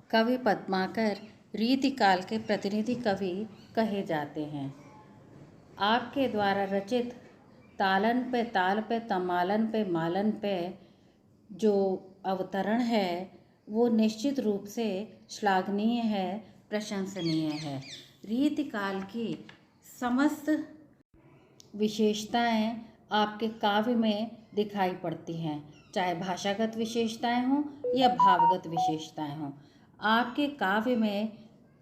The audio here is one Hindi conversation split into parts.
कवि पद्माकर रीतिकाल के प्रतिनिधि कवि कहे जाते हैं। आपके द्वारा रचित तालन पे तमालन पे मालन पे जो अवतरण है वो निश्चित रूप से श्लाघनीय है, प्रशंसनीय है। रीतिकाल की समस्त विशेषताएं आपके काव्य में दिखाई पड़ती हैं, चाहे भाषागत विशेषताएं हों या भावगत विशेषताएं हों। आपके काव्य में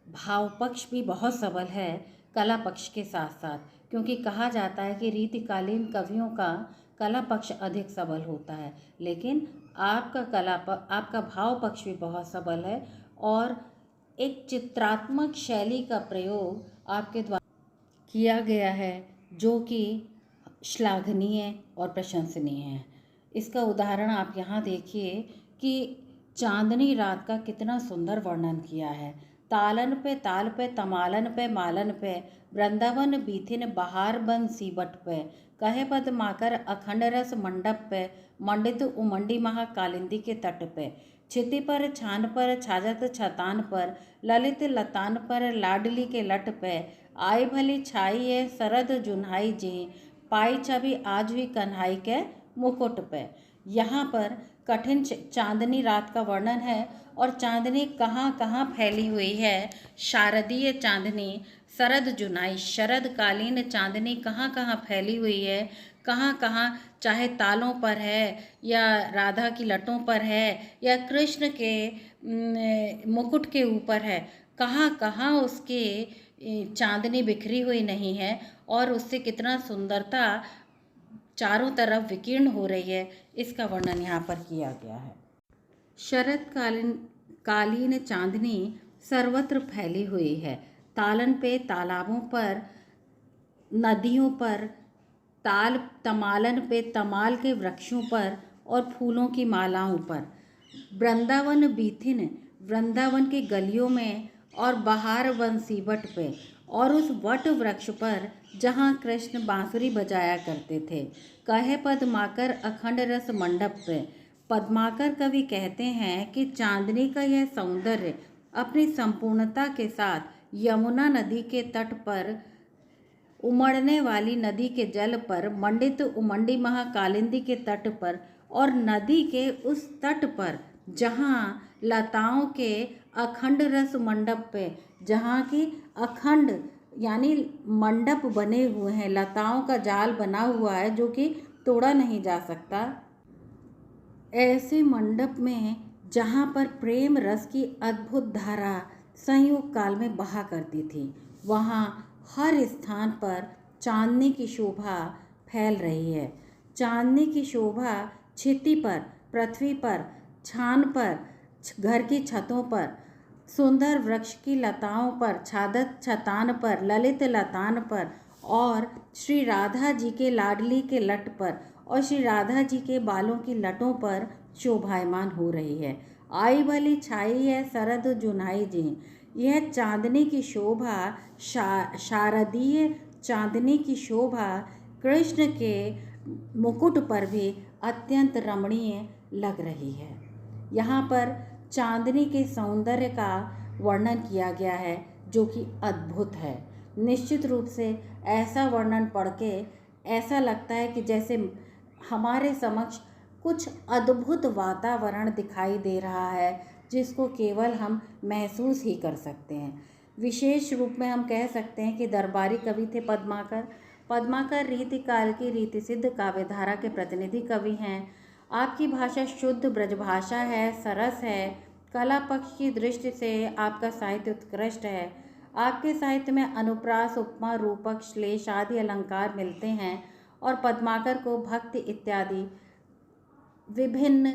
भाव पक्ष भी बहुत सबल है कला पक्ष के साथ साथ, क्योंकि कहा जाता है कि रीतिकालीन कवियों का कला पक्ष अधिक सबल होता है, लेकिन आपका भाव पक्ष भी बहुत सबल है और एक चित्रात्मक शैली का प्रयोग आपके द्वारा किया गया है जो कि श्लाघनीय और प्रशंसनीय है। इसका उदाहरण आप यहाँ देखिए कि चांदनी रात का कितना सुंदर वर्णन किया है। तालन पे ताल पे तमालन पे मालन पे वृंदावन बीथिन बहार बन सीबट पे कहे पद्माकर अखंड रस मंडप पे मंडित उमंडी महाकालिंदी के तट पे छिति पर छान पर छाजत छतान पर ललित लतान पर लाडली के लट पे आई भली छाई है सरद जुन्हाई जी पाई छवि आज भी कन्हाई के मुकुट पे। यहाँ पर कठिन चांदनी रात का वर्णन है और चांदनी कहाँ कहाँ फैली हुई है। शारदीय चांदनी, शरद जुनाई, शरदकालीन चांदनी कहाँ कहाँ फैली हुई है, कहाँ कहाँ चाहे तालों पर है या राधा की लटों पर है या कृष्ण के मुकुट के ऊपर है, कहाँ कहाँ उसके चांदनी बिखरी हुई नहीं है और उससे कितना सुंदरता चारों तरफ विकीर्ण हो रही है, इसका वर्णन यहाँ पर किया गया है। शरदकालीन चांदनी सर्वत्र फैली हुई है। तालन पे, तालाबों पर, नदियों पर, तमालन पे, तमाल के वृक्षों पर और फूलों की मालाओं पर, वृंदावन बीथिन, वृंदावन की गलियों में और बहार वन सीबट पे और उस वट वृक्ष पर जहाँ कृष्ण बांसुरी बजाया करते थे। कहे पद्माकर अखंड रस मंडप पे, पद्माकर कवि कहते हैं कि चांदनी का यह सौंदर्य अपनी संपूर्णता के साथ यमुना नदी के तट पर, उमड़ने वाली नदी के जल पर, मंडित उमंडी महाकालिंदी के तट पर और नदी के उस तट पर जहाँ लताओं के अखंड रस मंडप पे, जहाँ की अखंड यानी मंडप बने हुए हैं, लताओं का जाल बना हुआ है जो कि तोड़ा नहीं जा सकता, ऐसे मंडप में जहाँ पर प्रेम रस की अद्भुत धारा संयोग काल में बहा करती थी, वहाँ हर स्थान पर चांदनी की शोभा फैल रही है। चांदनी की शोभा छिति पर, पृथ्वी पर, छान पर, घर की छतों पर, सुंदर वृक्ष की लताओं पर, छादत छतान पर, ललित लतान पर और श्री राधा जी के लाडली के लट पर और श्री राधा जी के बालों की लटों पर शोभायमान हो रही है। आई भली छाई है सरद जुनाई जी, यह चांदनी की शोभा, शारदीय चांदनी की शोभा कृष्ण के मुकुट पर भी अत्यंत रमणीय लग रही है। यहाँ पर चांदनी के सौंदर्य का वर्णन किया गया है जो कि अद्भुत है। निश्चित रूप से ऐसा वर्णन पढ़ के ऐसा लगता है कि जैसे हमारे समक्ष कुछ अद्भुत वातावरण दिखाई दे रहा है जिसको केवल हम महसूस ही कर सकते हैं। विशेष रूप में हम कह सकते हैं कि दरबारी कवि थे पद्माकर रीतिकाल की रीतिसिद्ध काव्यधारा के प्रतिनिधि कवि हैं। आपकी भाषा शुद्ध ब्रजभाषा है, सरस है। कला पक्ष की दृष्टि से आपका साहित्य उत्कृष्ट है। आपके साहित्य में अनुप्रास, उपमा, रूपक, श्लेष आदि अलंकार मिलते हैं और पद्माकर को भक्ति इत्यादि विभिन्न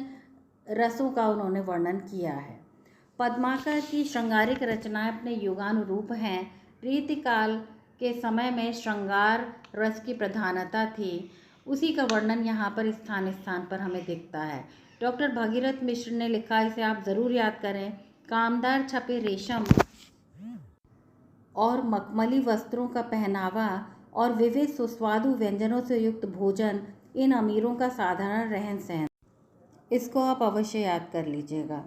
रसों का उन्होंने वर्णन किया है। पद्माकर की श्रृंगारिक रचनाएं अपने युगानुरूप हैं। रीतिकाल के समय में श्रृंगार रस की प्रधानता थी, उसी का वर्णन यहाँ पर स्थान स्थान पर हमें दिखता है। डॉक्टर भगीरथ मिश्र ने लिखा, इसे आप ज़रूर याद करें, कामदार छपे रेशम और मखमली वस्त्रों का पहनावा और विविध सुस्वादु व्यंजनों से युक्त भोजन इन अमीरों का साधारण रहन सहन। इसको आप अवश्य याद कर लीजिएगा।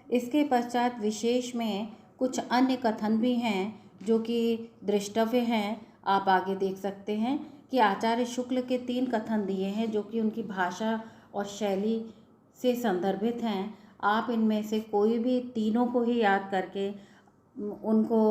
इसके पश्चात विशेष में कुछ अन्य कथन भी हैं जो कि दृष्टव्य हैं। आप आगे देख सकते हैं कि आचार्य शुक्ल के 3 कथन दिए हैं जो कि उनकी भाषा और शैली से संदर्भित हैं। आप इनमें से कोई भी तीनों को ही याद करके उनको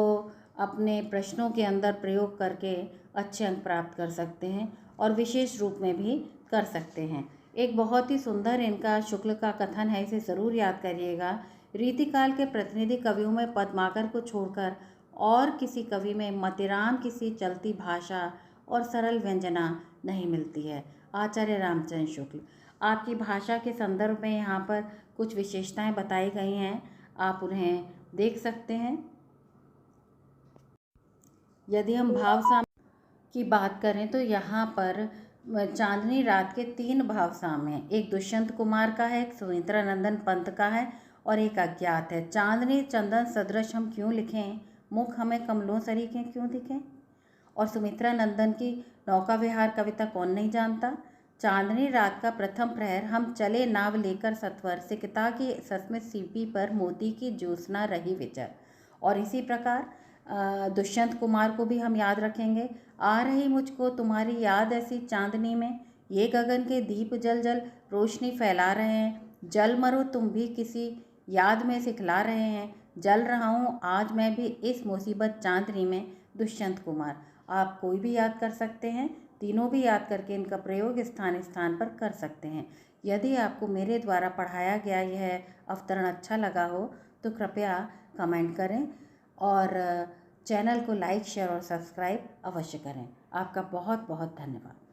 अपने प्रश्नों के अंदर प्रयोग करके अच्छे अंक प्राप्त कर सकते हैं और विशेष रूप में भी कर सकते हैं। एक बहुत ही सुंदर इनका शुक्ल का कथन है, इसे ज़रूर याद करिएगा। रीतिकाल के प्रतिनिधि कवियों में पद्माकर को छोड़कर और किसी कवि में मतिराम किसी चलती भाषा और सरल व्यंजना नहीं मिलती है। आचार्य रामचंद्र शुक्ल। आपकी भाषा के संदर्भ में यहाँ पर कुछ विशेषताएं बताई गई हैं, आप उन्हें देख सकते हैं। यदि हम भाव साम की बात करें तो यहाँ पर चांदनी रात के 3 भाव साम हैं। एक दुष्यंत कुमार का है, एक सुमित्रानंदन पंत का है और एक अज्ञात है। चांदनी चंदन सदृश हम क्यों लिखें, मुख हमें कमलों सरीखे क्यों दिखें। और सुमित्रानंदन की नौका विहार कविता कौन नहीं जानता। चांदनी रात का प्रथम प्रहर हम चले नाव लेकर सत्वर, सिकता की सस्मित सीपी पर मोती की ज्योत्सना रही विचर। और इसी प्रकार दुष्यंत कुमार को भी हम याद रखेंगे। आ रही मुझको तुम्हारी याद ऐसी चांदनी में, ये गगन के दीप जल जल रोशनी फैला रहे हैं। जल मरो तुम भी किसी याद में सिखला रहे हैं, जल रहा हूँ आज मैं भी इस मुसीबत चांदनी में। दुष्यंत कुमार। आप कोई भी याद कर सकते हैं, तीनों भी याद करके इनका प्रयोग स्थान स्थान पर कर सकते हैं। यदि आपको मेरे द्वारा पढ़ाया गया यह अवतरण अच्छा लगा हो तो कृपया कमेंट करें और चैनल को लाइक, शेयर और सब्सक्राइब अवश्य करें। आपका बहुत बहुत धन्यवाद।